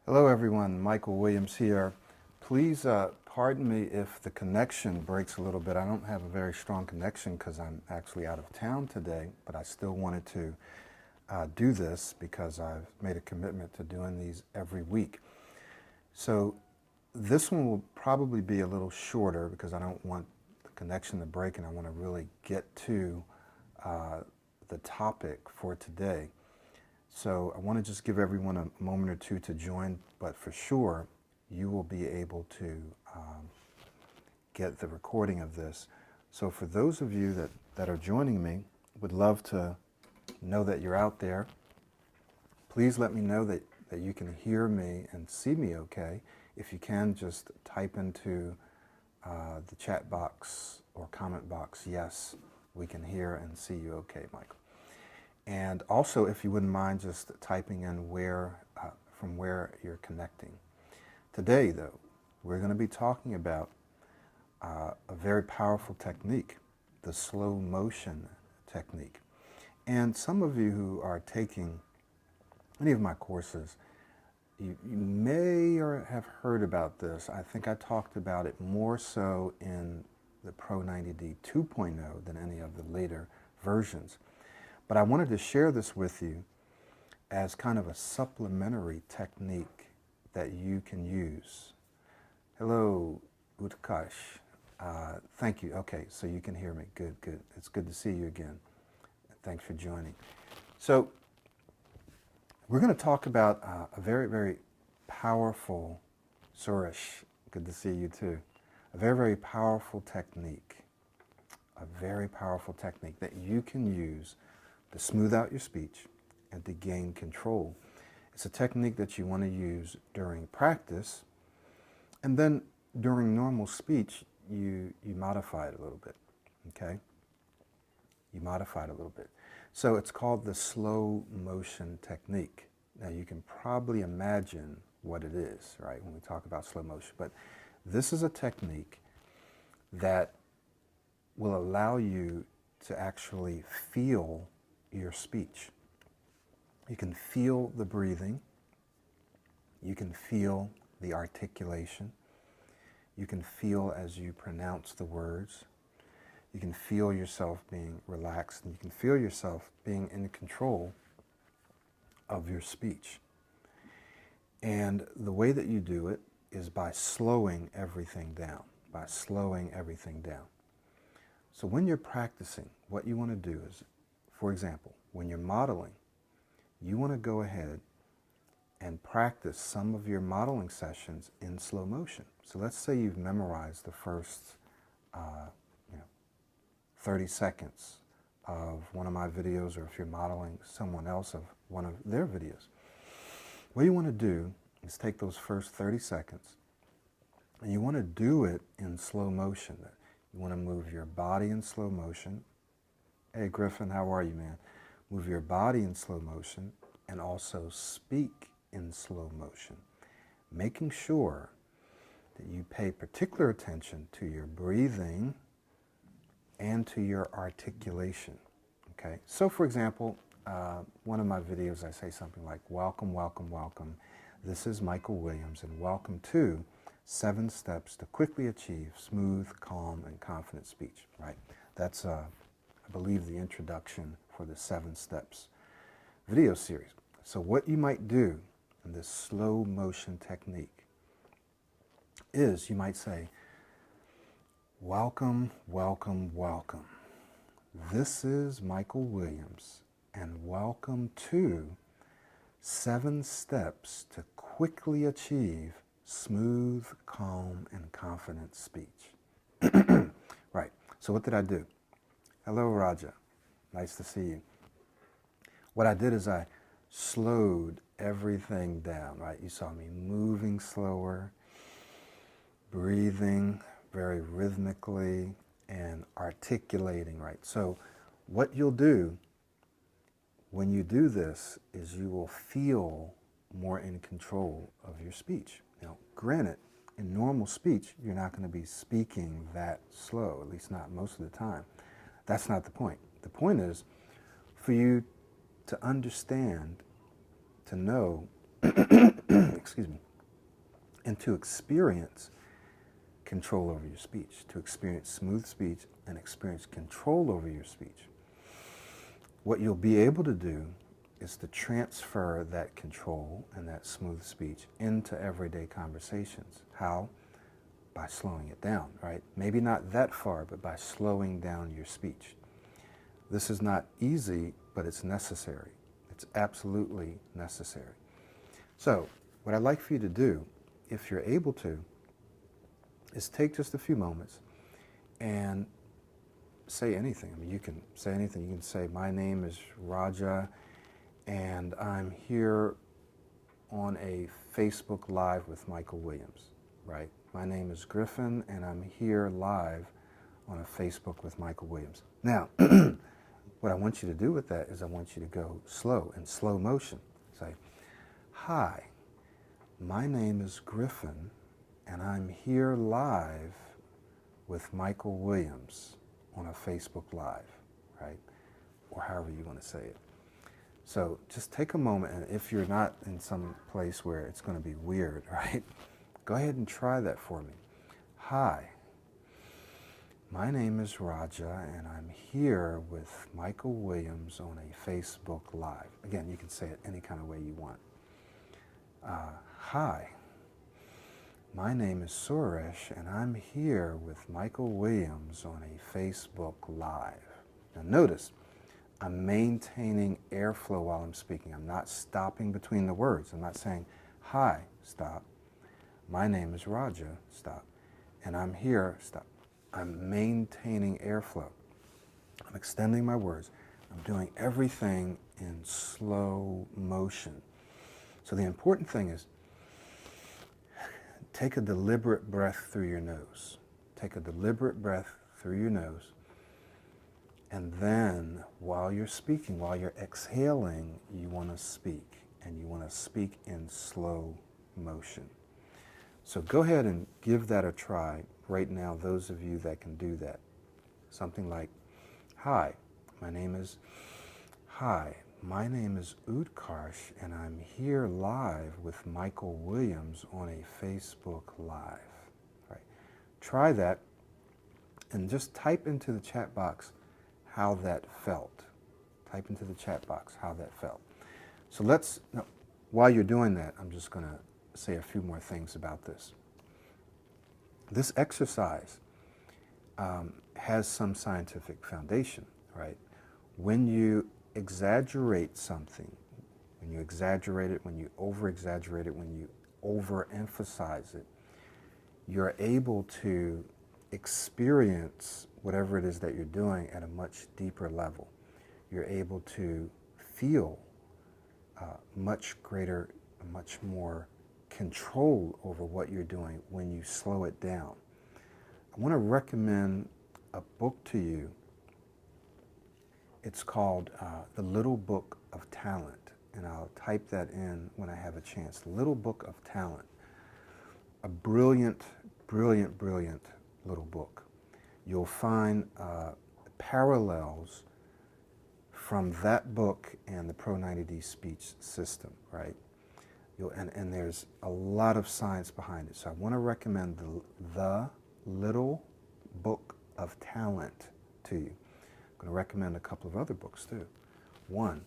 Hello everyone, Michael Williams here. Please pardon me if the connection breaks a little bit. I don't have a very strong connection because I'm actually out of town today, but I still wanted to do this because I've made a commitment to doing these every week. So this one will probably be a little shorter because I don't want the connection to break and I want to really get to the topic for today. So I want to just give everyone a moment or two to join, but for sure you will be able to get the recording of this. So for those of you that are joining me, would love to know that you're out there. Please let me know that you can hear me and see me okay. If you can, just type into the chat box or comment box, yes, we can hear and see you okay, Michael. And also, if you wouldn't mind just typing in from where you're connecting. Today, though, we're going to be talking about a very powerful technique, the slow motion technique. And some of you who are taking any of my courses, you may or have heard about this. I think I talked about it more so in the Pro 90D 2.0 than any of the later versions. But I wanted to share this with you as kind of a supplementary technique that you can use. Hello, Utkarsh. Thank you. Okay, so you can hear me. Good, good. It's good to see you again. Thanks for joining. So we're going to talk about a very, very powerful, Suresh, good to see you too, a very, very powerful technique, that you can use to smooth out your speech and to gain control. It's a technique that you want to use during practice, and then during normal speech, you modify it a little bit, okay? You modify it a little bit. So it's called the slow motion technique. Now you can probably imagine what it is, right, when we talk about slow motion, but this is a technique that will allow you to actually feel your speech. You can feel the breathing, you can feel the articulation, you can feel as you pronounce the words, you can feel yourself being relaxed, and you can feel yourself being in control of your speech. And the way that you do it is by slowing everything down, So when you're practicing, what you want to do is, for example, when you're modeling, you want to go ahead and practice some of your modeling sessions in slow motion. So let's say you've memorized the first 30 seconds of one of my videos, or if you're modeling someone else, of one of their videos. What you want to do is take those first 30 seconds and you want to do it in slow motion. You want to move your body in slow motion. Hey Griffin, how are you, man? Move your body in slow motion and also speak in slow motion, making sure that you pay particular attention to your breathing and to your articulation, okay? So for example, one of my videos I say something like, welcome, welcome, welcome. This is Michael Williams and welcome to 7 Steps to Quickly Achieve Smooth, Calm, and Confident Speech, right? That's I believe the introduction for the 7 Steps video series. So what you might do in this slow motion technique is you might say, welcome, welcome, welcome. This is Michael Williams and welcome to 7 Steps to Quickly Achieve Smooth, Calm, and Confident Speech. Right, so what did I do? Hello, Raja. Nice to see you. What I did is I slowed everything down, right? You saw me moving slower, breathing very rhythmically, and articulating, right? So what you'll do when you do this is you will feel more in control of your speech. Now, granted, in normal speech, you're not going to be speaking that slow, at least not most of the time. That's not the point. The point is for you to understand, to know excuse me, and to experience control over your speech, to experience smooth speech and experience control over your speech. What you'll be able to do is to transfer that control and that smooth speech into everyday conversations. How? By slowing it down, right? Maybe not that far, but by slowing down your speech. This is not easy, but it's necessary. It's absolutely necessary. So, what I'd like for you to do, if you're able to, is take just a few moments and say anything. I mean, you can say anything. You can say, my name is Raja, and I'm here on a Facebook Live with Michael Williams, right? My name is Griffin, and I'm here live on a Facebook with Michael Williams. Now, what I want you to do with that is I want you to go slow, in slow motion. Say, hi, my name is Griffin, and I'm here live with Michael Williams on a Facebook Live, right? Or however you want to say it. So just take a moment, and if you're not in some place where it's going to be weird, right? Go ahead and try that for me. Hi, my name is Raja, and I'm here with Michael Williams on a Facebook Live. Again, you can say it any kind of way you want. Hi, my name is Suresh, and I'm here with Michael Williams on a Facebook Live. Now notice, I'm maintaining airflow while I'm speaking. I'm not stopping between the words. I'm not saying, hi, stop. My name is Raja, stop. And I'm here, stop. I'm maintaining airflow. I'm extending my words. I'm doing everything in slow motion. So the important thing is, take a deliberate breath through your nose. Take a deliberate breath through your nose. And then, while you're speaking, while you're exhaling, you want to speak. And you want to speak in slow motion. So go ahead and give that a try right now, those of you that can do that. Something like, hi, my name is Utkarsh, and I'm here live with Michael Williams on a Facebook Live. Right. Try that and just type into the chat box how that felt. Type into the chat box how that felt. So while you're doing that, I'm just going to say a few more things about this. This exercise has some scientific foundation, right? When you exaggerate something, when you exaggerate it, when you over-exaggerate it, when you overemphasize it, you're able to experience whatever it is that you're doing at a much deeper level. You're able to feel much greater, much more control over what you're doing when you slow it down. I want to recommend a book to you. It's called The Little Book of Talent, and I'll type that in when I have a chance. The Little Book of Talent. A brilliant, brilliant, brilliant little book. You'll find parallels from that book and the Pro 90D speech system, right? And there's a lot of science behind it. So I want to recommend the Little Book of Talent to you. I'm going to recommend a couple of other books too. One,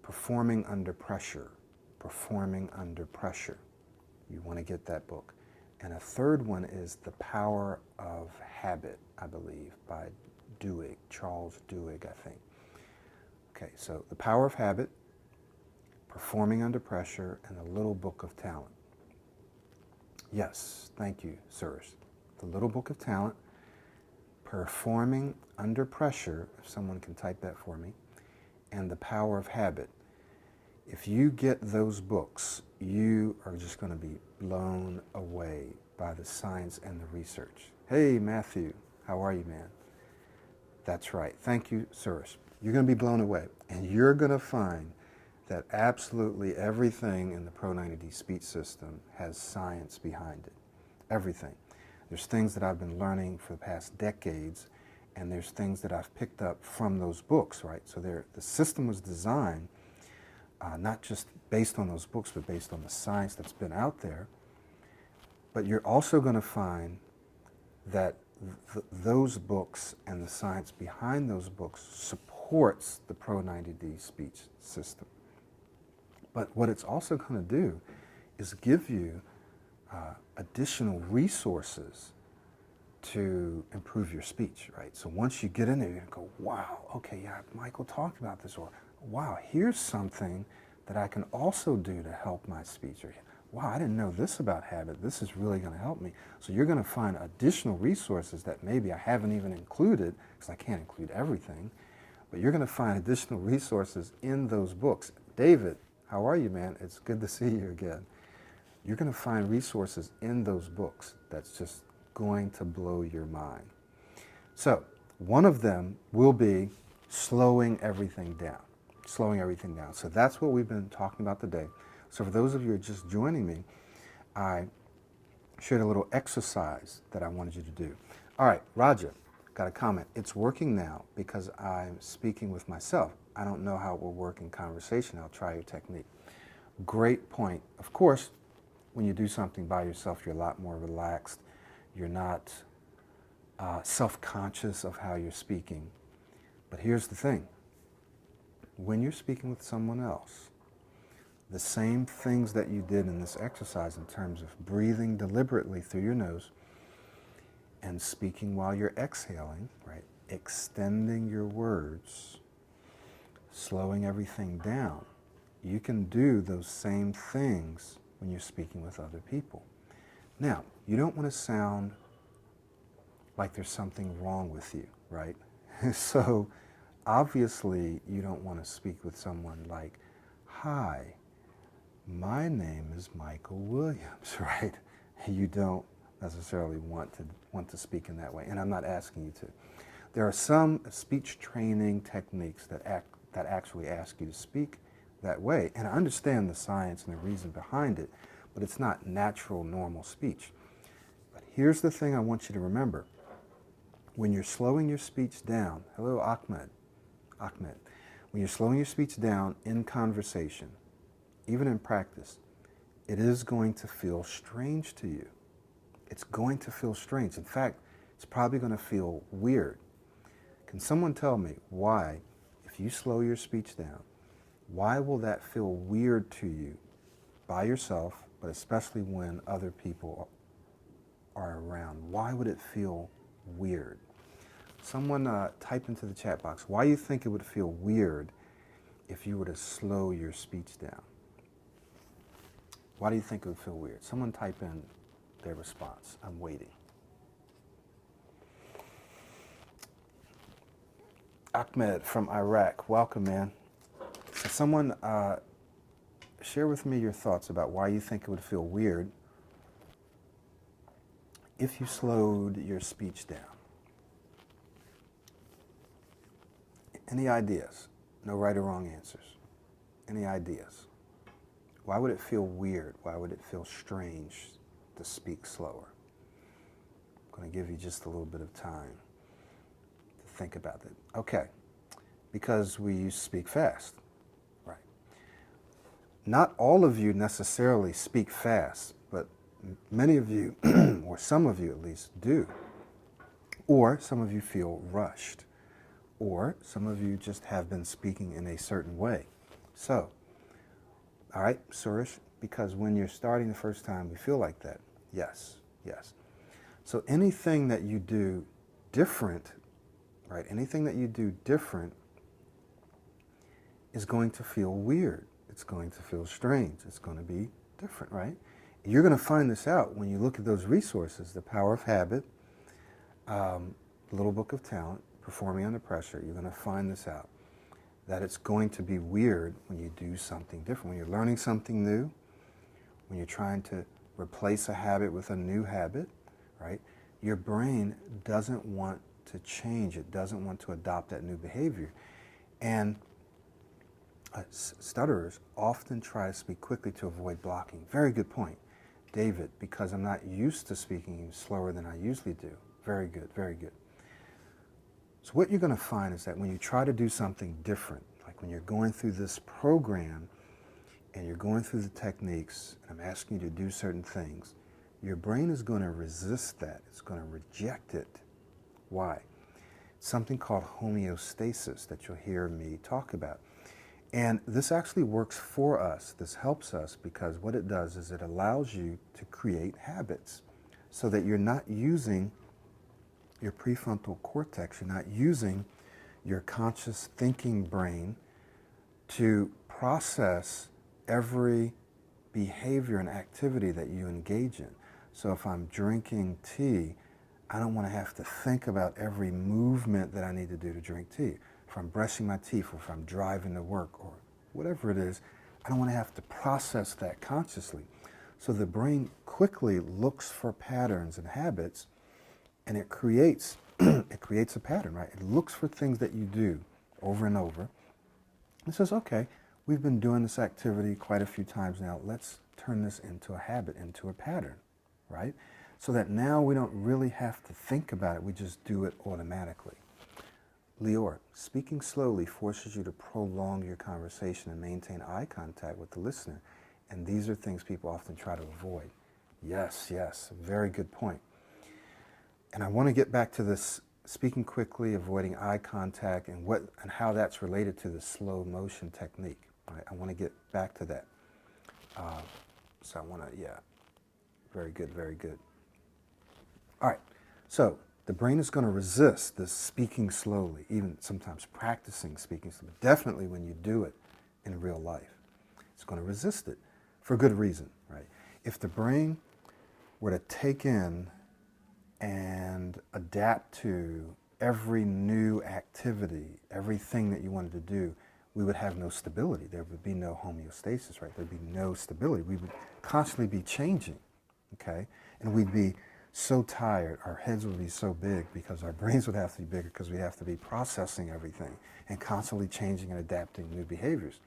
Performing Under Pressure. Performing Under Pressure. You want to get that book. And a third one is The Power of Habit, I believe, by Duhigg, Charles Duhigg, I think. Okay, so The Power of Habit, Performing Under Pressure, and The Little Book of Talent. Yes, thank you, sirs. The Little Book of Talent, Performing Under Pressure, if someone can type that for me, and The Power of Habit. If you get those books, you are just going to be blown away by the science and the research. Hey, Matthew, how are you, man? That's right. Thank you, sirs. You're going to be blown away, and you're going to find that absolutely everything in the Pro 90D speech system has science behind it. Everything. There's things that I've been learning for the past decades, and there's things that I've picked up from those books, right? So the system was designed not just based on those books, but based on the science that's been out there. But you're also going to find that those books and the science behind those books supports the Pro-90D speech system. But what it's also going to do is give you additional resources to improve your speech, right? So once you get in there, you're going to go, wow, okay, yeah, Michael talked about this, or wow, here's something that I can also do to help my speech, or wow, I didn't know this about habit, this is really going to help me. So you're going to find additional resources that maybe I haven't even included, because I can't include everything, but you're going to find additional resources in those books. David, how are you, man? It's good to see you again. You're going to find resources in those books that's just going to blow your mind. So one of them will be slowing everything down. Slowing everything down. So that's what we've been talking about today. So for those of you who are just joining me, I shared a little exercise that I wanted you to do. All right, Roger, got a comment. It's working now because I'm speaking with myself. I don't know how it will work in conversation. I'll try your technique. Great point. Of course, when you do something by yourself, you're a lot more relaxed. You're not self-conscious of how you're speaking. But here's the thing. When you're speaking with someone else, the same things that you did in this exercise in terms of breathing deliberately through your nose and speaking while you're exhaling, right? Extending your words, slowing everything down. You can do those same things when you're speaking with other people. Now, you don't want to sound like there's something wrong with you, right? So, obviously, you don't want to speak with someone like, hi, my name is Michael Williams, right? You don't necessarily want to speak in that way, and I'm not asking you to. There are some speech training techniques that actually ask you to speak that way, and I understand the science and the reason behind it, but it's not natural, normal speech. But here's the thing I want you to remember. When you're slowing your speech down, hello Ahmed, when you're slowing your speech down in conversation, even in practice, it is going to feel strange to you. It's going to feel strange. In fact, it's probably going to feel weird. Can someone tell me why, if you slow your speech down, why will that feel weird to you by yourself, but especially when other people are around? Why would it feel weird? Someone type into the chat box why you think it would feel weird if you were to slow your speech down. Why do you think it would feel weird? Someone type in their response. I'm waiting. Ahmed from Iraq, welcome, man. So someone share with me your thoughts about why you think it would feel weird if you slowed your speech down. Any ideas? No right or wrong answers. Any ideas? Why would it feel weird? Why would it feel strange to speak slower? I'm going to give you just a little bit of time to think about it. Okay, because we used to speak fast, right? Not all of you necessarily speak fast, but many of you, or some of you at least, do. Or some of you feel rushed. Or some of you just have been speaking in a certain way. So, all right, Suresh, because when you're starting the first time, you feel like that. Yes, yes. So anything that you do different, right, anything that you do different is going to feel weird. It's going to feel strange. It's going to be different, right? You're going to find this out when you look at those resources, The Power of Habit, Little Book of Talent, Performing Under Pressure. You're going to find this out, that it's going to be weird when you do something different. When you're learning something new, when you're trying to replace a habit with a new habit, right? Your brain doesn't want to change. It doesn't want to adopt that new behavior. And stutterers often try to speak quickly to avoid blocking. Very good point, David, because I'm not used to speaking slower than I usually do. Very good, very good. So what you're going to find is that when you try to do something different, like when you're going through this program and you're going through the techniques, and I'm asking you to do certain things, your brain is going to resist that. It's going to reject it. Why? Something called homeostasis that you'll hear me talk about. And this actually works for us. This helps us because what it does is it allows you to create habits so that you're not using your prefrontal cortex, you're not using your conscious thinking brain to process every behavior and activity that you engage in. So if I'm drinking tea, I don't want to have to think about every movement that I need to do to drink tea. If I'm brushing my teeth, or if I'm driving to work, or whatever it is, I don't want to have to process that consciously. So the brain quickly looks for patterns and habits, and it creates a pattern, right? It looks for things that you do over and over. It says, okay, we've been doing this activity quite a few times now. Let's turn this into a habit, into a pattern, right? So that now we don't really have to think about it. We just do it automatically. Lior, speaking slowly forces you to prolong your conversation and maintain eye contact with the listener. And these are things people often try to avoid. Yes, very good point. And I want to get back to this speaking quickly, avoiding eye contact, and how that's related to the slow motion technique. Right? I want to get back to that. So I want to, very good, very good. All right, so the brain is going to resist this speaking slowly, even sometimes practicing speaking slowly, definitely when you do it in real life. It's going to resist it for good reason, right? If the brain were to take in and adapt to every new activity, everything that you wanted to do, we would have no stability. There would be no homeostasis, right? There'd be no stability. We would constantly be changing, okay? And we'd be so tired, our heads would be so big because our brains would have to be bigger because we have to be processing everything and constantly changing and adapting new behaviors.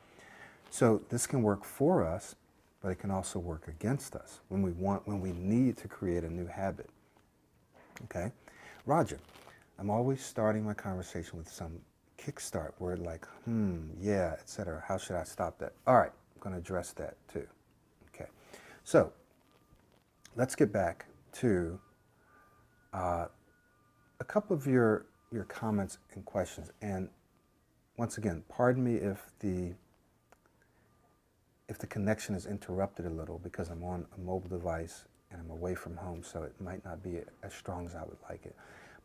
So this can work for us, but it can also work against us when we need to create a new habit. Okay? Roger, I'm always starting my conversation with some kickstart word like, yeah, etc. How should I stop that? All right, I'm going to address that too. Okay. So let's get back to a couple of your comments and questions. And once again, pardon me if the connection is interrupted a little because I'm on a mobile device and I'm away from home, so it might not be as strong as I would like it.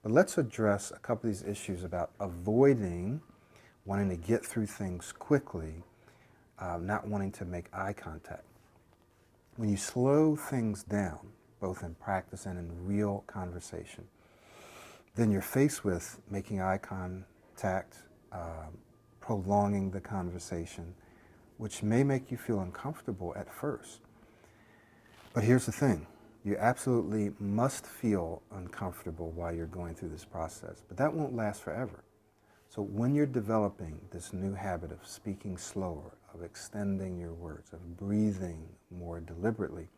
But let's address a couple of these issues about avoiding wanting to get through things quickly, not wanting to make eye contact. When you slow things down, both in practice and in real conversation, then you're faced with making eye contact, prolonging the conversation, which may make you feel uncomfortable at first. But here's the thing. You absolutely must feel uncomfortable while you're going through this process, but that won't last forever. So when you're developing this new habit of speaking slower, of extending your words, of breathing more deliberately,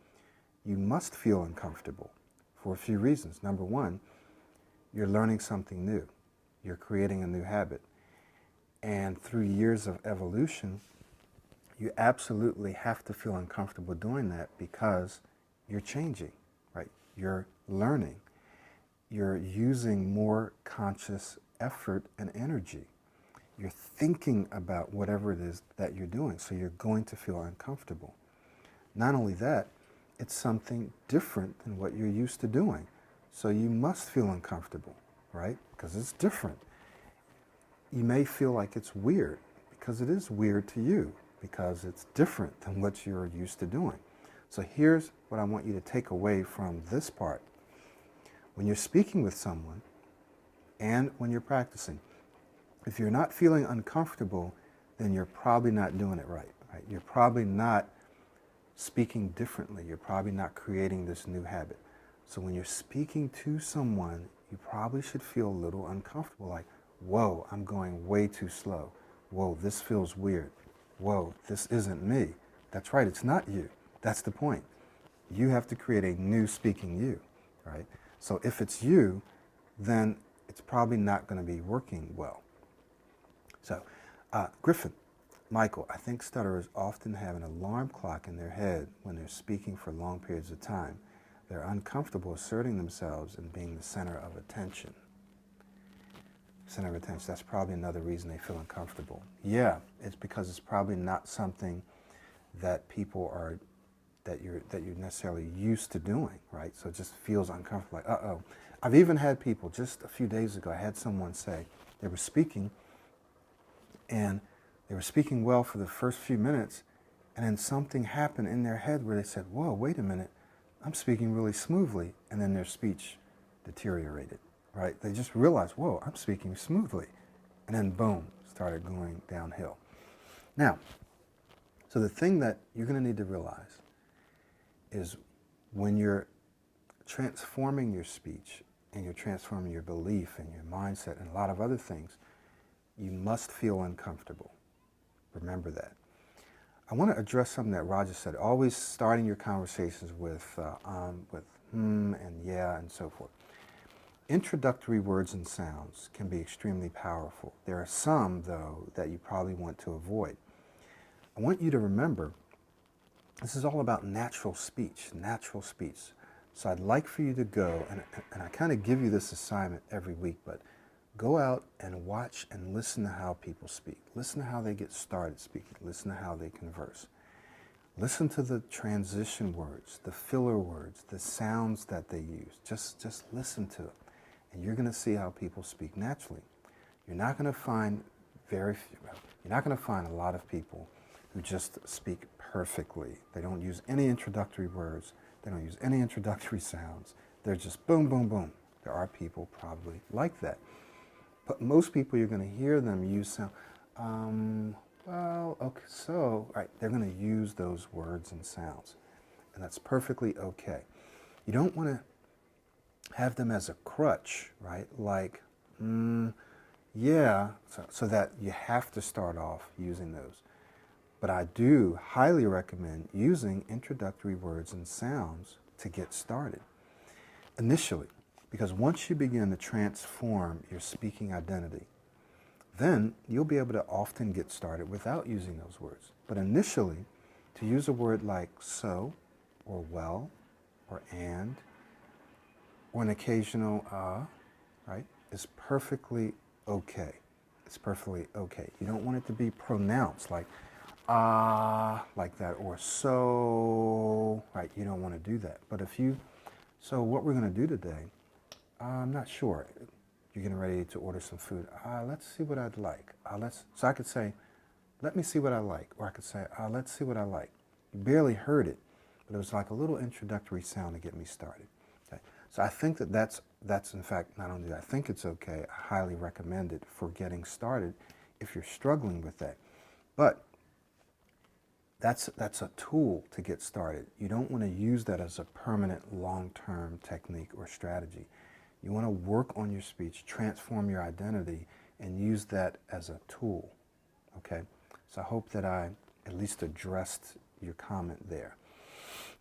you must feel uncomfortable for a few reasons. Number one, you're learning something new. You're creating a new habit. And through years of evolution, you absolutely have to feel uncomfortable doing that because you're changing, right? You're learning. You're using more conscious effort and energy. You're thinking about whatever it is that you're doing, so you're going to feel uncomfortable. Not only that, it's something different than what you're used to doing. So you must feel uncomfortable, right? Because it's different. You may feel like it's weird, because it is weird to you, because it's different than what you're used to doing. So here's what I want you to take away from this part. When you're speaking with someone and when you're practicing, if you're not feeling uncomfortable, then you're probably not doing it right? You're probably not speaking differently. You're probably not creating this new habit. So when you're speaking to someone, you probably should feel a little uncomfortable, like, whoa, I'm going way too slow. Whoa, this feels weird. Whoa, this isn't me. That's right, it's not you. That's the point. You have to create a new speaking you, right? So if it's you, then it's probably not going to be working well. So, Griffin, Michael, I think stutterers often have an alarm clock in their head when they're speaking for long periods of time. They're uncomfortable asserting themselves and being the center of attention. Center of attention, that's probably another reason they feel uncomfortable. Yeah, it's because it's probably not something that people are, that you're necessarily used to doing, right? So it just feels uncomfortable, like, uh-oh. I've even had people, just a few days ago, I had someone say, they were speaking, and they were speaking well for the first few minutes, and then something happened in their head where they said, whoa, wait a minute, I'm speaking really smoothly, and then their speech deteriorated, right? They just realized, whoa, I'm speaking smoothly, and then boom, started going downhill. Now, so the thing that you're going to need to realize is when you're transforming your speech and you're transforming your belief and your mindset and a lot of other things, you must feel uncomfortable. Remember that. I want to address something that Roger said, always starting your conversations with and yeah, and so forth. Introductory words and sounds can be extremely powerful. There are some, though, that you probably want to avoid. I want you to remember, this is all about natural speech, natural speech. So I'd like for you to go, and I kind of give you this assignment every week, but go out and watch and listen to how people speak. Listen to how they get started speaking. Listen to how they converse. Listen to the transition words, the filler words, the sounds that they use. Just listen to them, and you're going to see how people speak naturally. You're not going to find you're not going to find a lot of people who just speak perfectly. They don't use any introductory words. They don't use any introductory sounds. They're just boom, boom, boom. There are people probably like that. But most people, you're going to hear them use sound, well, okay, so, right, they're going to use those words and sounds. And that's perfectly okay. You don't want to have them as a crutch, right? Like, yeah, so that you have to start off using those. But I do highly recommend using introductory words and sounds to get started initially, because once you begin to transform your speaking identity, then you'll be able to often get started without using those words. But initially, to use a word like so, or well, or and, or an occasional right, is perfectly okay. It's perfectly okay. You don't want it to be pronounced like like that, or so, right? You don't want to do that. But if you, so what we're going to do today, I'm not sure. You're getting ready to order some food. Let's see what I'd like. So I could say, let me see what I like. Or I could say, let's see what I like. You barely heard it, but it was like a little introductory sound to get me started. Okay? So I think that's in fact, not only that, I think it's okay. I highly recommend it for getting started if you're struggling with that. But that's a tool to get started. You don't want to use that as a permanent long-term technique or strategy. You want to work on your speech, transform your identity, and use that as a tool, okay? So I hope that I at least addressed your comment there.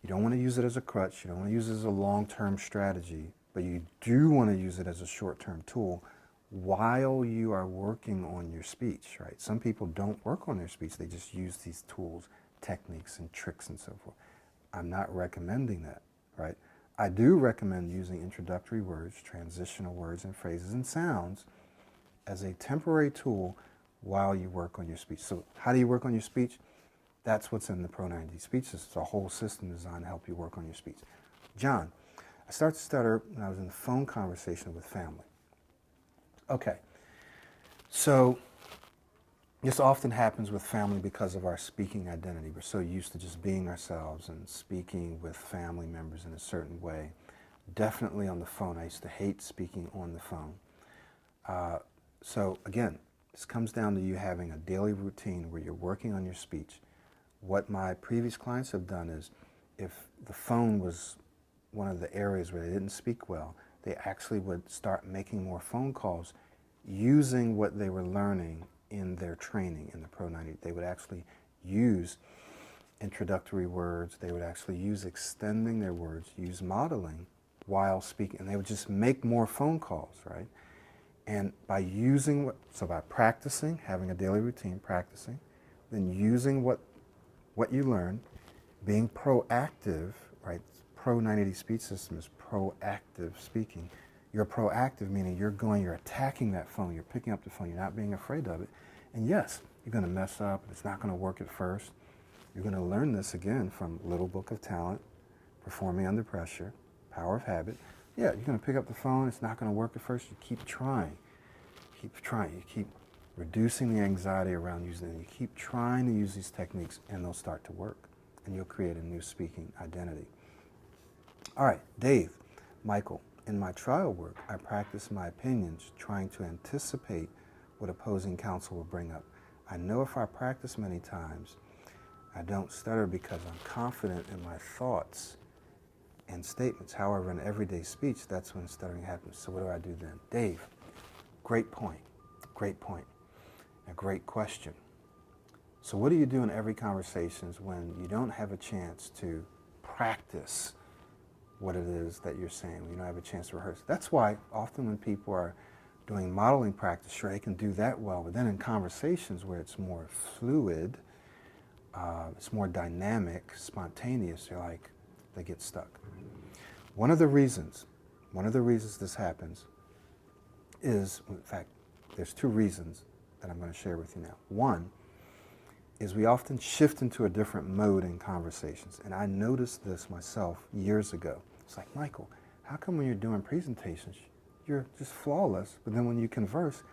You don't want to use it as a crutch. You don't want to use it as a long-term strategy, but you do want to use it as a short-term tool while you are working on your speech, right? Some people don't work on their speech. They just use these tools, techniques, and tricks and so forth. I'm not recommending that, right? I do recommend using introductory words, transitional words and phrases and sounds as a temporary tool while you work on your speech. So how do you work on your speech? That's what's in the Pro 90 speech system. It's a whole system designed to help you work on your speech. John, I started to stutter when I was in a phone conversation with family. Okay, so this often happens with family because of our speaking identity. We're so used to just being ourselves and speaking with family members in a certain way. Definitely on the phone. I used to hate speaking on the phone. So again, this comes down to you having a daily routine where you're working on your speech. What my previous clients have done is, if the phone was one of the areas where they didn't speak well, they actually would start making more phone calls using what they were learning in their training in the Pro 90. They would actually use introductory words. They would actually use extending their words, use modeling while speaking. And they would just make more phone calls, right? And by using, so by practicing, having a daily routine, practicing, then using what you learn, being proactive, right? Pro 90 speech system is proactive speaking. You're proactive, meaning you're attacking that phone, you're picking up the phone, you're not being afraid of it. And yes, you're going to mess up, it's not going to work at first. You're going to learn this again from Little Book of Talent, Performing Under Pressure, Power of Habit. Yeah, you're going to pick up the phone, it's not going to work at first, you keep trying. You keep reducing the anxiety around using them. You keep trying to use these techniques and they'll start to work. And you'll create a new speaking identity. All right, Dave, Michael, in my trial work, I practice my opinions, trying to anticipate what opposing counsel will bring up. I know if I practice many times, I don't stutter because I'm confident in my thoughts and statements. However, in everyday speech, that's when stuttering happens. So what do I do then? Dave, great point, a great question. So what do you do in every conversation when you don't have a chance to practice what it is that you're saying, when you don't have a chance to rehearse? That's why often when people are doing modeling practice, sure, they can do that well, but then in conversations where it's more fluid, it's more dynamic, spontaneous, they get stuck. One of the reasons this happens is, in fact, there's two reasons that I'm going to share with you now. One is we often shift into a different mode in conversations, and I noticed this myself years ago. It's like, Michael, how come when you're doing presentations, you're just flawless, but then when you converse,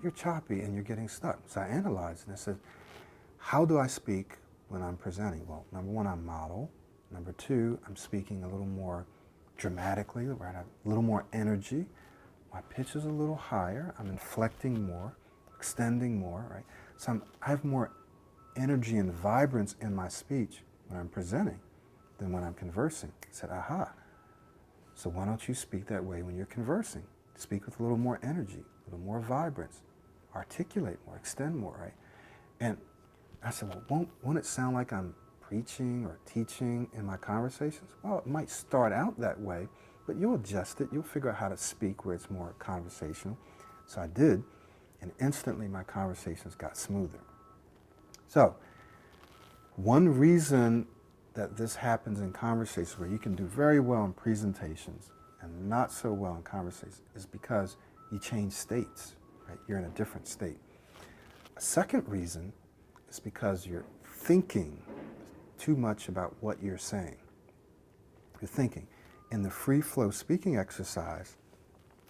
you're choppy and you're getting stuck? So I analyzed and I said, how do I speak when I'm presenting? Well, number one, I model. Number two, I'm speaking a little more dramatically, right? A little more energy. My pitch is a little higher. I'm inflecting more, extending more, right? So I have more energy and vibrance in my speech when I'm presenting than when I'm conversing. I said, aha. So why don't you speak that way when you're conversing? Speak with a little more energy, a little more vibrance, articulate more, extend more, right? And I said, well, won't it sound like I'm preaching or teaching in my conversations? Well, it might start out that way, but you'll adjust it. You'll figure out how to speak where it's more conversational. So I did, and instantly my conversations got smoother. So one reason that this happens in conversations where you can do very well in presentations and not so well in conversations is because you change states, right? You're in a different state. A second reason is because you're thinking too much about what you're saying. You're thinking. In the free flow speaking exercise,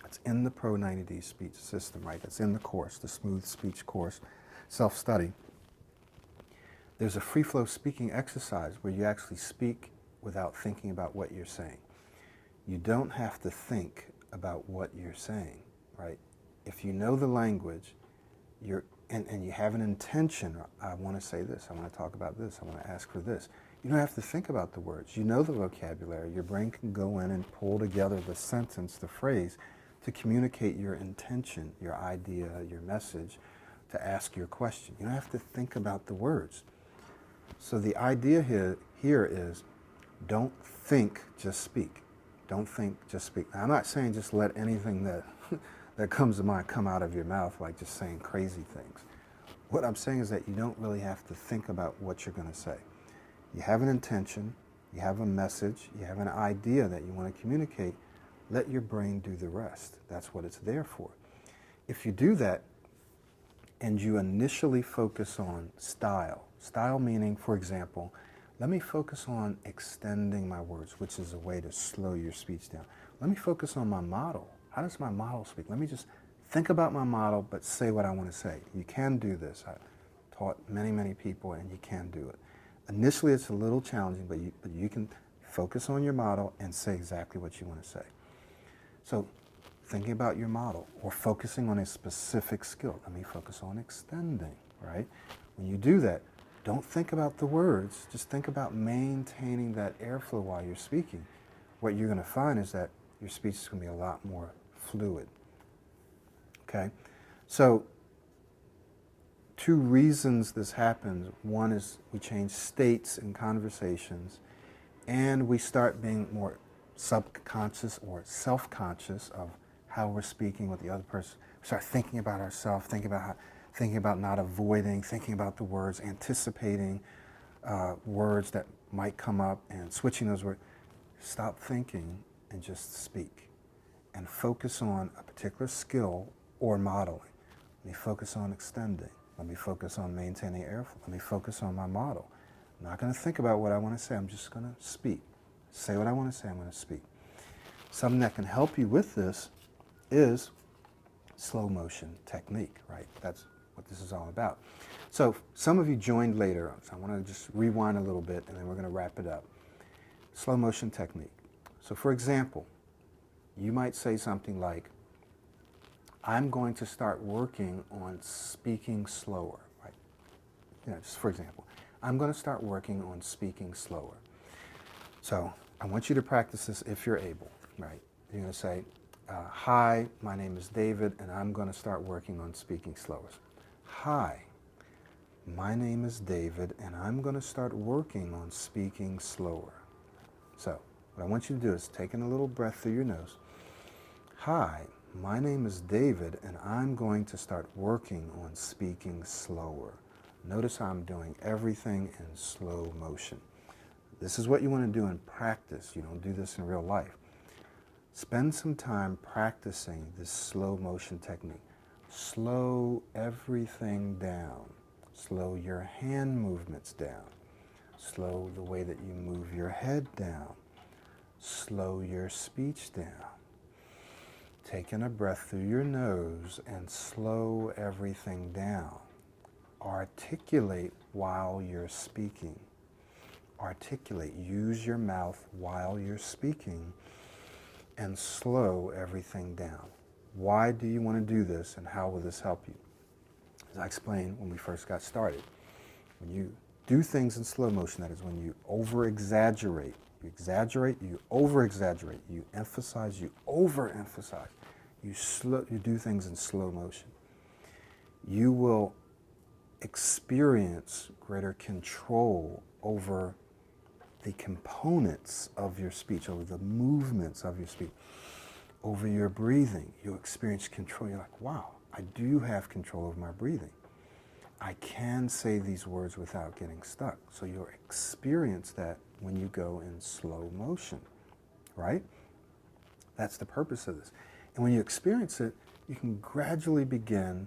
it's in the Pro 90D speech system, right? That's in the course, the smooth speech course, self-study. There's a free flow speaking exercise where you actually speak without thinking about what you're saying. You don't have to think about what you're saying, right? If you know the language, and you have an intention, I want to say this, I want to talk about this, I want to ask for this. You don't have to think about the words. You know the vocabulary. Your brain can go in and pull together the sentence, the phrase, to communicate your intention, your idea, your message, to ask your question. You don't have to think about the words. So the idea here is don't think, just speak. Don't think, just speak. Now, I'm not saying just let anything that comes to mind come out of your mouth, like just saying crazy things. What I'm saying is that you don't really have to think about what you're going to say. You have an intention, you have a message, you have an idea that you want to communicate. Let your brain do the rest. That's what it's there for. If you do that, and you initially focus on style meaning, for example, let me focus on extending my words, which is a way to slow your speech down. Let me focus on my model. How does my model speak? Let me just think about my model, but say what I want to say. You can do this. I've taught many people, and you can do it. Initially, it's a little challenging, but you can focus on your model and say exactly what you want to say. So thinking about your model or focusing on a specific skill. Let me focus on extending, right? When you do that, don't think about the words. Just think about maintaining that airflow while you're speaking. What you're going to find is that your speech is going to be a lot more fluid. Okay? So two reasons this happens. One is we change states in conversations, and we start being more subconscious or self-conscious of how we're speaking with the other person. We start thinking about ourselves, thinking about thinking about not avoiding, thinking about the words, anticipating words that might come up and switching those words. Stop thinking and just speak. And focus on a particular skill or modeling. Let me focus on extending. Let me focus on maintaining airflow. Let me focus on my model. I'm not going to think about what I want to say. I'm just going to speak. Say what I want to say. I'm going to speak. Something that can help you with this is slow motion technique, right? That's what this is all about. So some of you joined later, so I want to just rewind a little bit and then we're going to wrap it up. Slow motion technique. So for example, you might say something like, I'm going to start working on speaking slower, right? Just for example, I'm going to start working on speaking slower. So I want you to practice this if you're able, right? You're going to say, hi, my name is David, and I'm going to start working on speaking slower. Hi, my name is David, and I'm going to start working on speaking slower. So what I want you to do is take in a little breath through your nose. Hi, my name is David, and I'm going to start working on speaking slower. Notice how I'm doing everything in slow motion. This is what you want to do in practice. You don't do this in real life. Spend some time practicing this slow motion technique. Slow everything down. Slow your hand movements down. Slow the way that you move your head down. Slow your speech down. Take in a breath through your nose and slow everything down. Articulate while you're speaking. Articulate. Use your mouth while you're speaking and slow everything down. Why do you want to do this and how will this help you? As I explained when we first got started, when you do things in slow motion, that is when you over-exaggerate. You exaggerate, you over-exaggerate, you emphasize, you over-emphasize. You do things in slow motion. You will experience greater control over the components of your speech, over the movements of your speech, over your breathing. You'll experience control. You're like, wow, I do have control over my breathing. I can say these words without getting stuck. So you'll experience that when you go in slow motion, right? That's the purpose of this. And when you experience it, you can gradually begin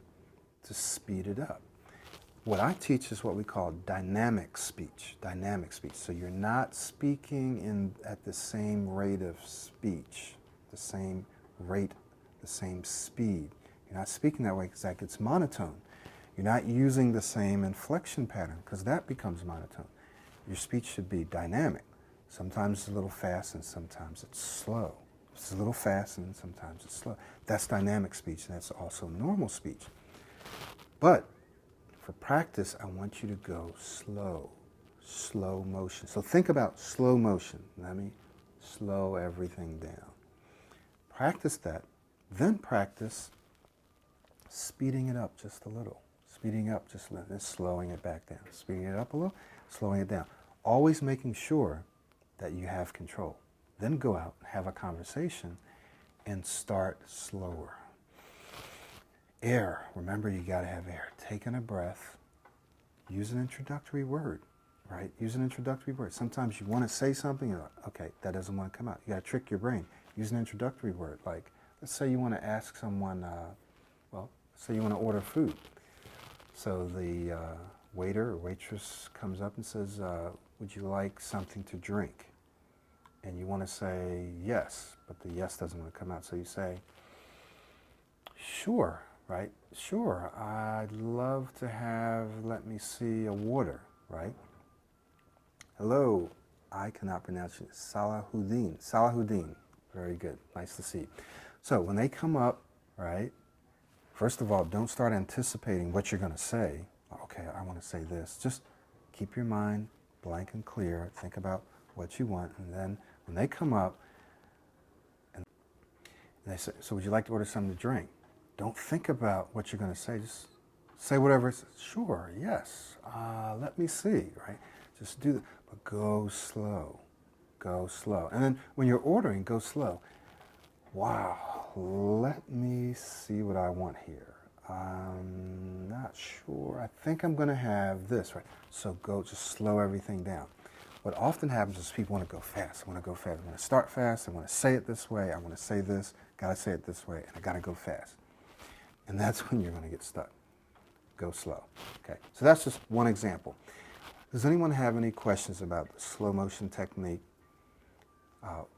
to speed it up. What I teach is what we call dynamic speech. Dynamic speech. So you're not speaking at the same rate of speech, the same rate, the same speed. You're not speaking that way because that gets monotone. You're not using the same inflection pattern because that becomes monotone. Your speech should be dynamic. Sometimes it's a little fast and sometimes it's slow. It's a little fast and sometimes it's slow. That's dynamic speech, and that's also normal speech. But for practice, I want you to go slow, slow motion. So think about slow motion. Let me slow everything down. Practice that, then practice speeding it up just a little. Speeding up just a little, then slowing it back down. Speeding it up a little, slowing it down. Always making sure that you have control. Then go out and have a conversation and start slower. Air. Remember, you got to have air. Take in a breath. Use an introductory word, right? Use an introductory word. Sometimes you want to say something, you're like, okay, that doesn't want to come out. You got to trick your brain. Use an introductory word. Like, let's say you want to ask someone, say you want to order food. So the waiter or waitress comes up and says, would you like something to drink? And you want to say yes, but the yes doesn't want to come out. So you say, sure, right? Sure, I'd love to have, let me see, a water, right? Hello, I cannot pronounce it. Salahuddin. Salahuddin. Very good. Nice to see you. So when they come up, right, first of all, don't start anticipating what you're going to say. Okay, I want to say this. Just keep your mind blank and clear. Think about what you want. And then when they come up and they say, so would you like to order something to drink? Don't think about what you're going to say. Just say whatever. Sure, yes. Let me see, right? Just do that. But go slow. Go slow. And then when you're ordering, go slow. Wow, let me see what I want here. I'm not sure. I think I'm going to have this, right? So go, just slow everything down. What often happens is people want to go fast. I want to go fast. I want to start fast. I want to say it this way. I want to say this. Got to say it this way. And I got to go fast. And that's when you're going to get stuck. Go slow. Okay. So that's just one example. Does anyone have any questions about the slow motion technique?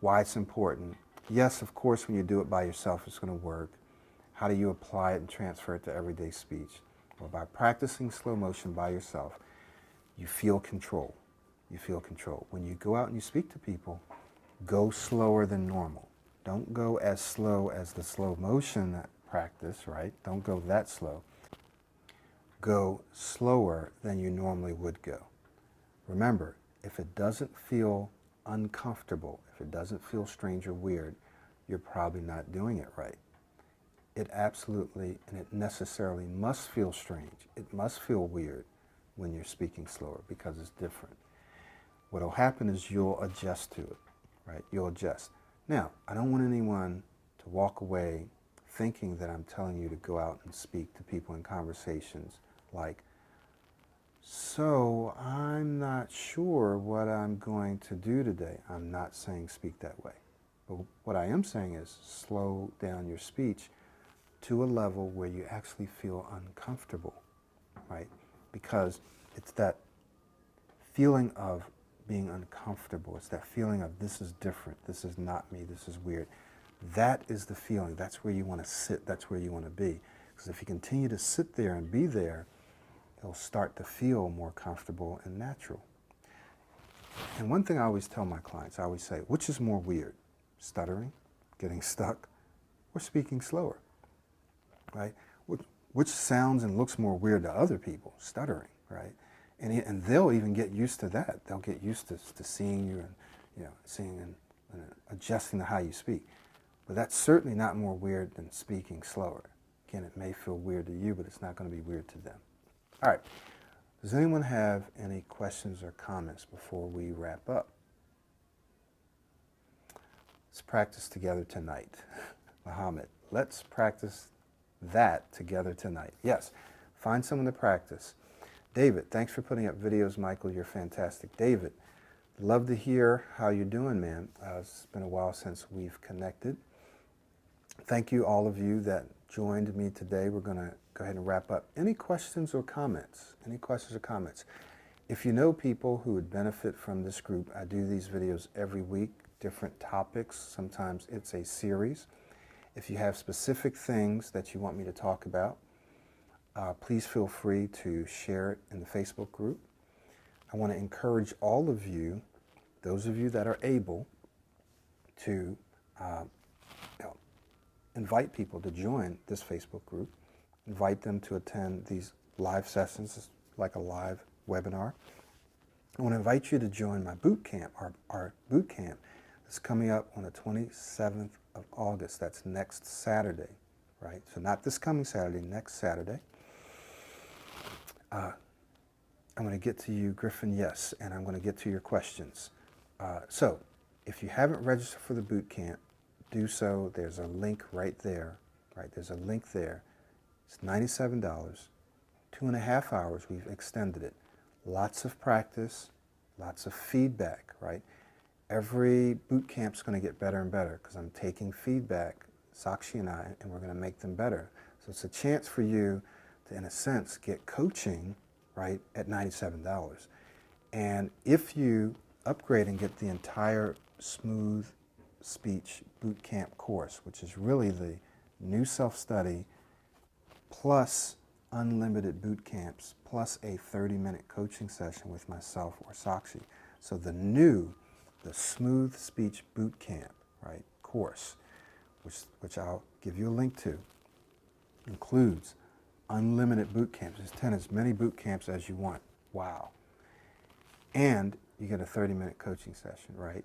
Why it's important? Yes, of course, when you do it by yourself, it's going to work. How do you apply it and transfer it to everyday speech? Well, by practicing slow motion by yourself, you feel control. You feel control. When you go out and you speak to people, go slower than normal. Don't go as slow as the slow motion practice, right? Don't go that slow. Go slower than you normally would go. Remember, if it doesn't feel uncomfortable, if it doesn't feel strange or weird, you're probably not doing it right. It absolutely and it necessarily must feel strange. It must feel weird when you're speaking slower because it's different. What will happen is you'll adjust to it, right? You'll adjust. Now, I don't want anyone to walk away thinking that I'm telling you to go out and speak to people in conversations like, so I'm not sure what I'm going to do today. I'm not saying speak that way. But what I am saying is slow down your speech to a level where you actually feel uncomfortable, right? Because it's that feeling of being uncomfortable. It's that feeling of this is different, this is not me, this is weird. That is the feeling. That's where you want to sit. That's where you want to be. Because if you continue to sit there and be there, it'll start to feel more comfortable and natural. And one thing I always tell my clients, I always say, which is more weird? Stuttering, getting stuck, or speaking slower, right? Which sounds and looks more weird to other people? Stuttering, right? And they'll even get used to that. They'll get used to seeing you and seeing and adjusting to how you speak. But that's certainly not more weird than speaking slower. Again, it may feel weird to you, but it's not going to be weird to them. All right. Does anyone have any questions or comments before we wrap up? Let's practice together tonight. Muhammad, let's practice that together tonight. Yes, find someone to practice. David, thanks for putting up videos, Michael. You're fantastic. David, love to hear how you're doing, man. It's been a while since we've connected. Thank you, all of you that joined me today. We're going to go ahead and wrap up. Any questions or comments? Any questions or comments? If you know people who would benefit from this group, I do these videos every week, different topics. Sometimes it's a series. If you have specific things that you want me to talk about, please feel free to share it in the Facebook group. I want to encourage all of you, those of you that are able, to invite people to join this Facebook group. Invite them to attend these live sessions, like a live webinar. I want to invite you to join my boot camp, our boot camp that's coming up on the 27th of August. That's next Saturday, right? So not this coming Saturday, next Saturday. I'm going to get to you, Griffin, yes, and I'm going to get to your questions. So if you haven't registered for the boot camp, do so. There's a link right there, right? There's a link there. It's $97, 2.5 hours. We've extended it. Lots of practice, lots of feedback, right? Every boot camp's going to get better and better because I'm taking feedback, Sakshi and I, and we're going to make them better. So it's a chance for you to, in a sense, get coaching, right, at $97. And if you upgrade and get the entire Smooth Speech Boot Camp course, which is really the new self-study plus unlimited boot camps plus a 30-minute coaching session with myself or Sakshi. So the Smooth Speech Boot Camp, right, course, which I'll give you a link to, includes unlimited boot camps. Attend as many boot camps as you want. Wow. And you get a 30-minute coaching session, right?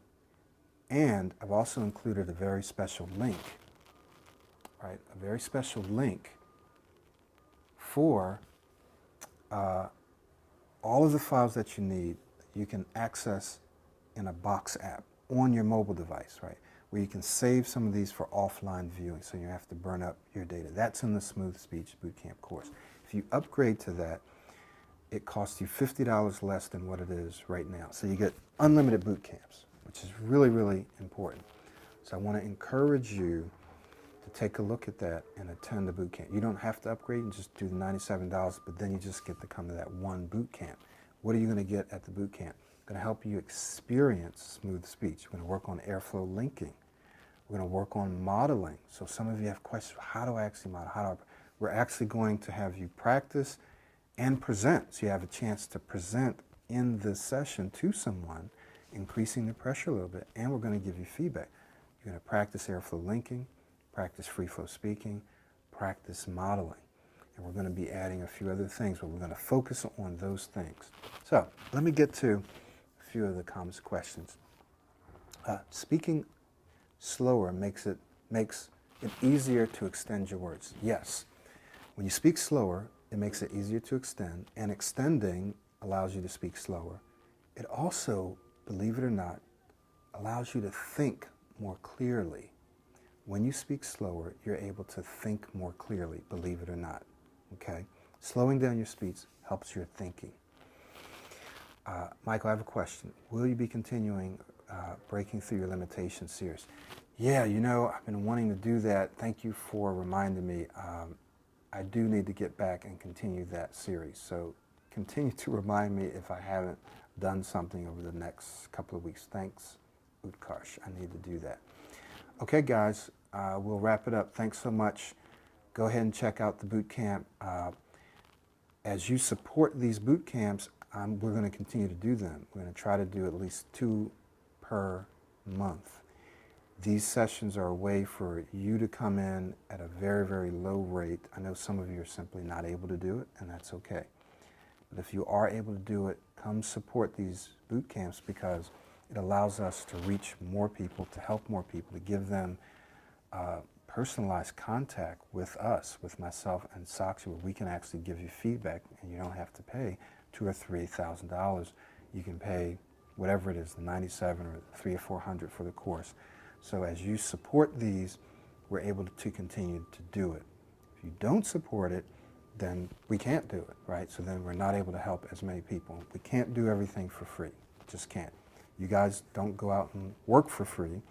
And I've also included a very special link, right? A very special link for all of the files that you need. You can access in a Box app on your mobile device, right? where you can save some of these for offline viewing, so you have to burn up your data. That's in the Smooth Speech Bootcamp course. If you upgrade to that, it costs you $50 less than what it is right now. So you get unlimited boot camps, which is really, really important. So I want to encourage you to take a look at that and attend the boot camp. You don't have to upgrade, and just do the $97, but then you just get to come to that one boot camp. What are you going to get at the boot camp? Going to help you experience smooth speech. We're going to work on airflow linking. We're going to work on modeling. So some of you have questions, how do I actually model? We're actually going to have you practice and present. So you have a chance to present in this session to someone, increasing the pressure a little bit, and we're going to give you feedback. You're going to practice airflow linking, practice free flow speaking, practice modeling. And we're going to be adding a few other things, but we're going to focus on those things. So let me get to a few of the comments, questions. Speaking slower makes it easier to extend your words. Yes. When you speak slower, it makes it easier to extend, and extending allows you to speak slower. It also, believe it or not, allows you to think more clearly. When you speak slower, you're able to think more clearly, believe it or not. Okay? Slowing down your speech helps your thinking. Michael, I have a question. Will you be continuing Breaking Through Your Limitations series? Yeah, you know, I've been wanting to do that. Thank you for reminding me. I do need to get back and continue that series. So continue to remind me if I haven't done something over the next couple of weeks. Thanks, Utkarsh. I need to do that. Okay, guys, we'll wrap it up. Thanks so much. Go ahead and check out the boot camp. As you support these boot camps, we're going to continue to do them. We're going to try to do at least 2 per month. These sessions are a way for you to come in at a very, very low rate. I know some of you are simply not able to do it, and that's okay. But if you are able to do it, come support these boot camps, because it allows us to reach more people, to help more people, to give them personalized contact with us, with myself and Saksi, where we can actually give you feedback, and you don't have to pay $2,000 or $3,000. You can pay whatever it is, the $97 or $300 or $400 for the course. So as you support these, we're able to continue to do it. If you don't support it, then we can't do it, right? So then we're not able to help as many people. We can't do everything for free, just can't. You guys don't go out and work for free,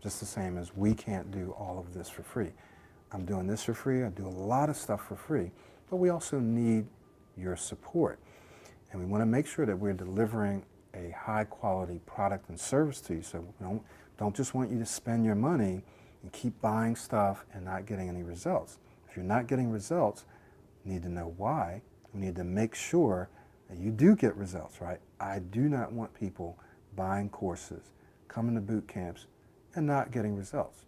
just the same as we can't do all of this for free. I'm doing this for free, I do a lot of stuff for free, but we also need your support. And we want to make sure that we're delivering a high quality product and service to you. So we don't just want you to spend your money and keep buying stuff and not getting any results. If you're not getting results, you need to know why. We need to make sure that you do get results, right? I do not want people buying courses, coming to boot camps, and not getting results.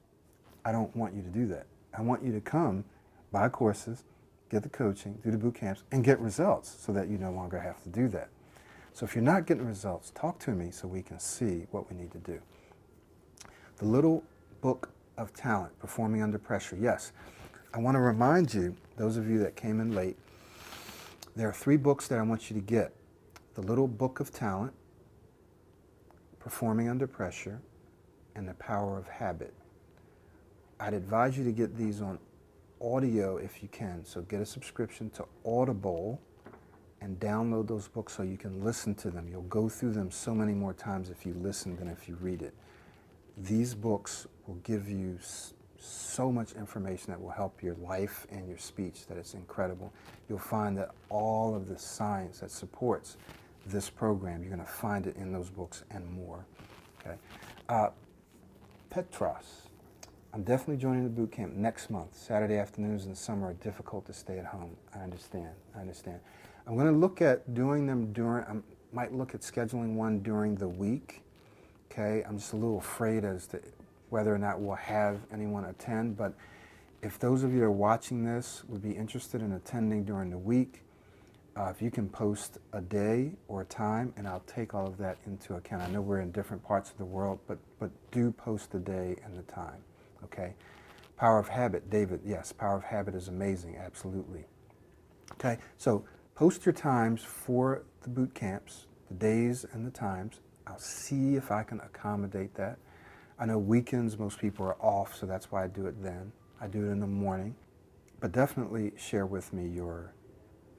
I don't want you to do that. I want you to come, buy courses, get the coaching, do the boot camps, and get results, so that you no longer have to do that. So if you're not getting results, talk to me so we can see what we need to do. The Little Book of Talent, Performing Under Pressure. Yes, I want to remind you, those of you that came in late, there are 3 books that I want you to get. The Little Book of Talent, Performing Under Pressure, and The Power of Habit. I'd advise you to get these on audio if you can. So get a subscription to Audible and download those books so you can listen to them. You'll go through them so many more times if you listen than if you read it. These books will give you so much information that will help your life and your speech, that it's incredible. You'll find that all of the science that supports this program, you're going to find it in those books and more. Okay. Petros, I'm definitely joining the boot camp next month. Saturday afternoons in the summer are difficult to stay at home. I understand. I'm going to look at doing them I might look at scheduling one during the week. Okay, I'm just a little afraid as to whether or not we'll have anyone attend, but if those of you that are watching this would be interested in attending during the week, if you can post a day or a time, and I'll take all of that into account. I know we're in different parts of the world, but do post the day and the time, okay? Power of Habit, David, yes, Power of Habit is amazing, absolutely. Okay, so post your times for the boot camps, the days and the times. I'll see if I can accommodate that. I know weekends most people are off, so that's why I do it then. I do it in the morning, but definitely share with me your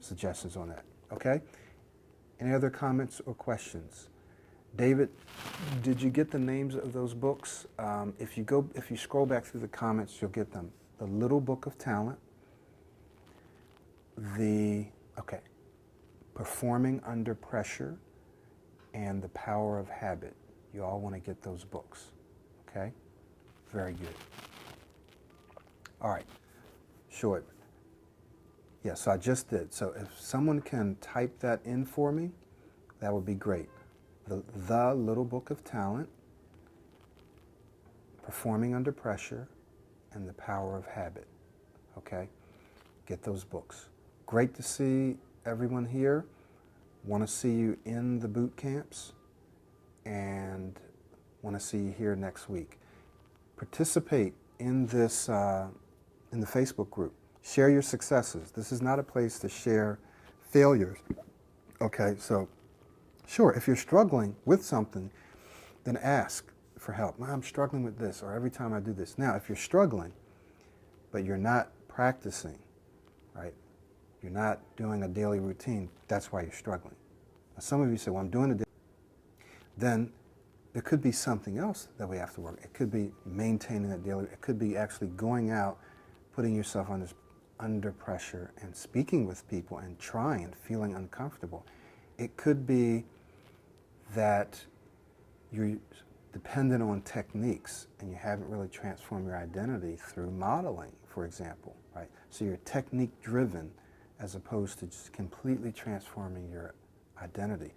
suggestions on that, okay? Any other comments or questions? David, did you get the names of those books? If you scroll back through the comments, you'll get them. The Little Book of Talent, Performing Under Pressure, and The Power of Habit. You all want to get those books, okay? Very good. All right, short. Yeah, so I just did. So if someone can type that in for me, that would be great. The Little Book of Talent, Performing Under Pressure, and The Power of Habit, okay? Get those books. Great to see everyone here. Want to see you in the boot camps and want to see you here next week. Participate in this, in the Facebook group. Share your successes. This is not a place to share failures. Okay, so sure, if you're struggling with something, then ask for help. I'm struggling with this, or every time I do this. Now, if you're struggling, but you're not practicing, right? You're not doing a daily routine, that's why you're struggling. Now, some of you say, well, I'm doing a daily routine. Then there could be something else that we have to work. It could be maintaining that daily, it could be actually going out, putting yourself under pressure and speaking with people and trying and feeling uncomfortable. It could be that you're dependent on techniques and you haven't really transformed your identity through modeling, for example, right? So you're technique driven as opposed to just completely transforming your identity.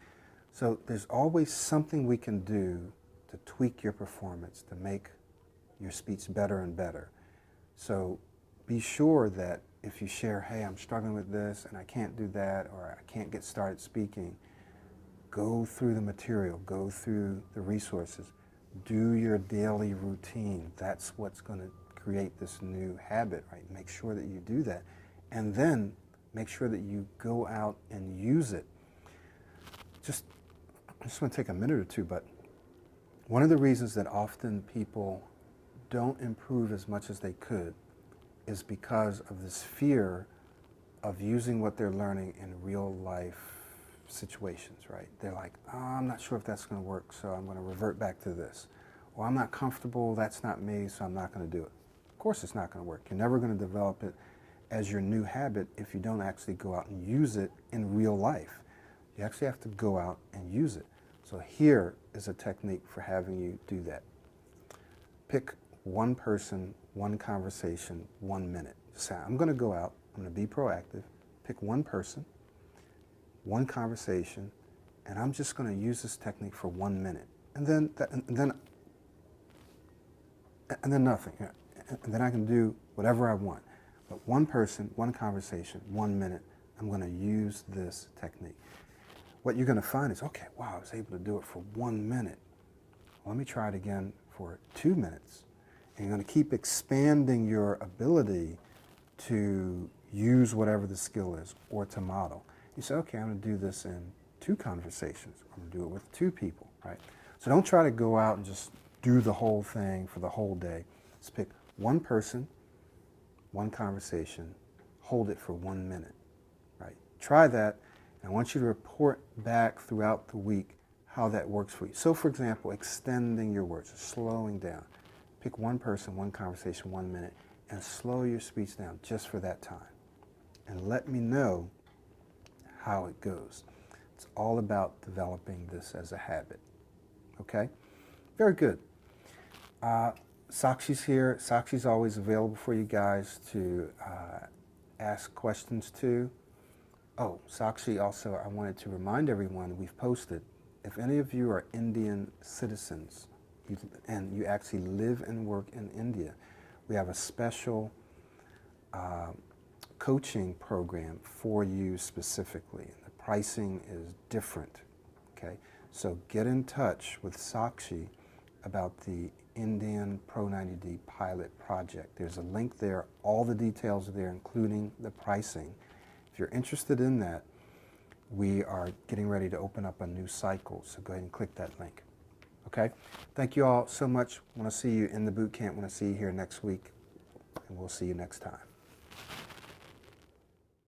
So there's always something we can do to tweak your performance, to make your speech better and better. So be sure that if you share, hey, I'm struggling with this and I can't do that, or I can't get started speaking, go through the material, go through the resources, do your daily routine. That's what's going to create this new habit, right? Make sure that you do that. And then make sure that you go out and use it. I just want to take a minute or two, but one of the reasons that often people don't improve as much as they could is because of this fear of using what they're learning in real life situations, right? They're like, oh, I'm not sure if that's going to work, so I'm going to revert back to this. Or I'm not comfortable, that's not me, so I'm not going to do it. Of course it's not going to work. You're never going to develop it as your new habit if you don't actually go out and use it in real life. You actually have to go out and use it. So here is a technique for having you do that. Pick one person, one conversation, 1 minute. Say, I'm going to go out, I'm going to be proactive, pick one person, one conversation, and I'm just going to use this technique for 1 minute. And then nothing. And then I can do whatever I want. But one person, one conversation, 1 minute, I'm going to use this technique. What you're going to find is, okay, wow, I was able to do it for 1 minute. Let me try it again for 2 minutes. And you're going to keep expanding your ability to use whatever the skill is or to model. You say, okay, I'm going to do this in 2 conversations. I'm going to do it with 2 people, right? So don't try to go out and just do the whole thing for the whole day. Just pick one person, one conversation, hold it for 1 minute, right? Try that, and I want you to report back throughout the week how that works for you. So, for example, extending your words, slowing down. Pick one person, one conversation, 1 minute, and slow your speech down just for that time. And let me know how it goes. It's all about developing this as a habit. Okay? Very good. Sakshi's here. Sakshi's always available for you guys to ask questions to. Oh, Sakshi, also, I wanted to remind everyone, we've posted, if any of you are Indian citizens and you actually live and work in India, we have a special coaching program for you specifically. The pricing is different, okay? So get in touch with Sakshi about the Indian Pro 90D pilot project. There's a link there, all the details are there, including the pricing. If you're interested in that, we are getting ready to open up a new cycle, so go ahead and click that link. Okay? Thank you all so much. Want to see you in the boot camp. Want to see you here next week. And we'll see you next time.